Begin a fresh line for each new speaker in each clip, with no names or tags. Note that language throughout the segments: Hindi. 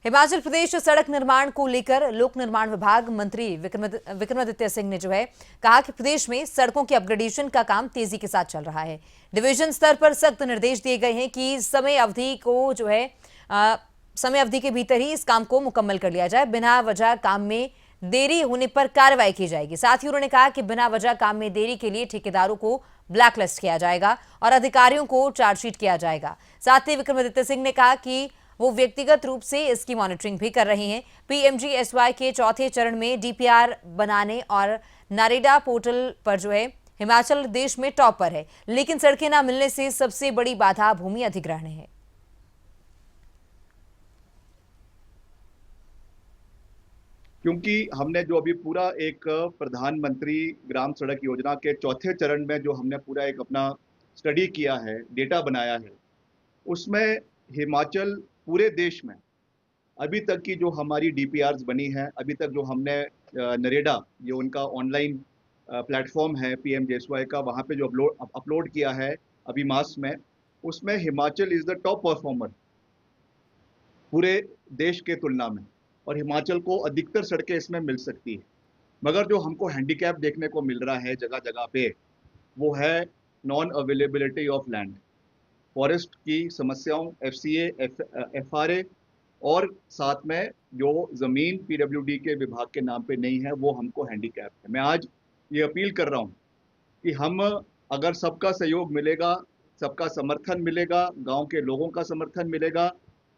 हिमाचल प्रदेश सड़क निर्माण को लेकर लोक निर्माण विभाग मंत्री विक्रमादित्य सिंह ने कहा कि प्रदेश में सड़कों के अपग्रेडेशन का काम तेजी के साथ चल रहा है। डिवीजन स्तर पर सख्त निर्देश दिए गए हैं कि समय अवधि के भीतर ही इस काम को मुकम्मल कर लिया जाए। बिना वजह काम में देरी होने पर कार्रवाई की जाएगी। साथ ही उन्होंने कहा कि बिना वजह काम में देरी के लिए ठेकेदारों को ब्लैकलिस्ट किया जाएगा और अधिकारियों को चार्जशीट किया जाएगा। साथ ही विक्रमादित्य सिंह ने कहा कि वो व्यक्तिगत रूप से इसकी मॉनिटरिंग भी कर रहे हैं। पीएमजीएसवाई के चौथे चरण में डीपीआर बनाने और नारेडा पोर्टल पर हिमाचल देश में टॉप पर है, लेकिन सड़कें ना मिलने से सबसे बड़ी बाधा भूमि अधिग्रहण है।
क्योंकि हमने जो अभी पूरा एक प्रधानमंत्री ग्राम सड़क योजना के चौथे चरण में जो हमने पूरा एक अपना स्टडी किया है, डेटा बनाया है, उसमें हिमाचल पूरे देश में अभी तक की जो हमारी डीपीआरस बनी है, अभी तक जो हमने नरेडा, ये उनका ऑनलाइन प्लेटफॉर्म है पीएमजीएसवाई का, वहाँ पे जो अपलोड किया है अभी मास में, उसमें Himachal is the top performer पूरे देश के तुलना में। और हिमाचल को अधिकतर सड़कें इसमें मिल सकती है, मगर जो हमको हैंडीकैप देखने को मिल रहा है जगह जगह पे, वो है non availability of land, forest की समस्याओं, एफसीए, एफआरए और साथ में जो ज़मीन पीडब्ल्यूडी के विभाग के नाम पे नहीं है, वो हमको हैंडीकैप है। मैं आज ये अपील कर रहा हूँ कि हम अगर सबका सहयोग मिलेगा, सबका समर्थन मिलेगा, गांव के लोगों का समर्थन मिलेगा,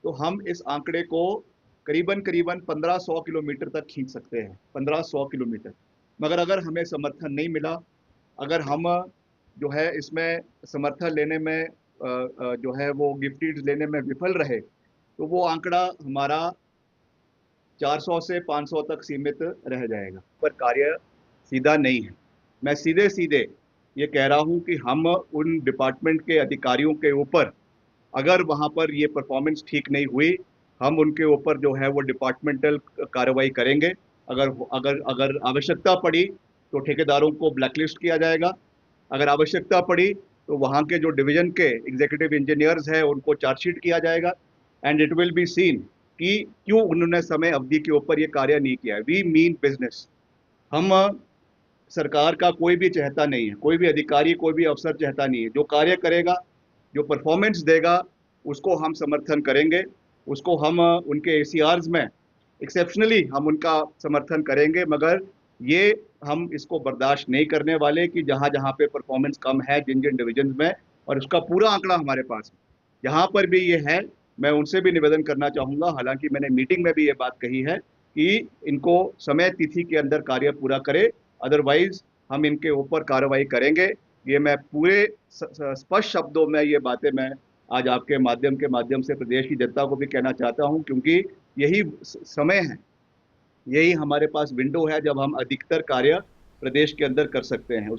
तो हम इस आंकड़े को करीबन 1500 किलोमीटर तक खींच सकते हैं, 1500 किलोमीटर। मगर अगर हमें समर्थन नहीं मिला, अगर हम जो है इसमें समर्थन लेने में जो है वो गिफ्ट लेने में विफल रहे, तो वो आंकड़ा हमारा 400 से 500 तक सीमित रह जाएगा। पर कार्य सीधा नहीं है। मैं सीधे सीधे ये कह रहा हूँ कि हम उन डिपार्टमेंट के अधिकारियों के ऊपर, अगर वहाँ पर ये परफॉर्मेंस ठीक नहीं हुई, हम उनके ऊपर जो है वो डिपार्टमेंटल कार्रवाई करेंगे। अगर अगर अगर आवश्यकता पड़ी तो ठेकेदारों को ब्लैकलिस्ट किया जाएगा। अगर आवश्यकता पड़ी तो वहाँ के जो डिवीजन के एग्जीक्यूटिव इंजीनियर्स हैं उनको चार्जशीट किया जाएगा and it will be seen कि क्यों उन्होंने समय अवधि के ऊपर ये कार्य नहीं किया है। We mean business. हम सरकार का कोई भी चाहता नहीं है, कोई भी अधिकारी, कोई भी अफसर चाहता नहीं है। जो कार्य करेगा, जो परफॉर्मेंस देगा, उसको हम समर्थन करेंगे, उसको हम उनके एसीआर्स में एक्सेप्शनली हम उनका समर्थन करेंगे। मगर ये हम इसको बर्दाश्त नहीं करने वाले कि जहाँ जहाँ पे परफॉर्मेंस कम है जिन जिन डिविजन में, और उसका पूरा आंकड़ा हमारे पास है, जहाँ पर भी ये है, मैं उनसे भी निवेदन करना चाहूँगा, हालांकि मैंने मीटिंग में भी ये बात कही है कि इनको समय तिथि के अंदर कार्य पूरा करे, अदरवाइज हम इनके ऊपर कार्रवाई करेंगे। ये मैं पूरे स्पष्ट शब्दों में ये बातें मैं आज आपके माध्यम से प्रदेश की जनता को भी कहना चाहता हूं, क्योंकि यही समय है, यही हमारे पास विंडो है जब हम अधिकतर कार्य प्रदेश के अंदर कर सकते हैं।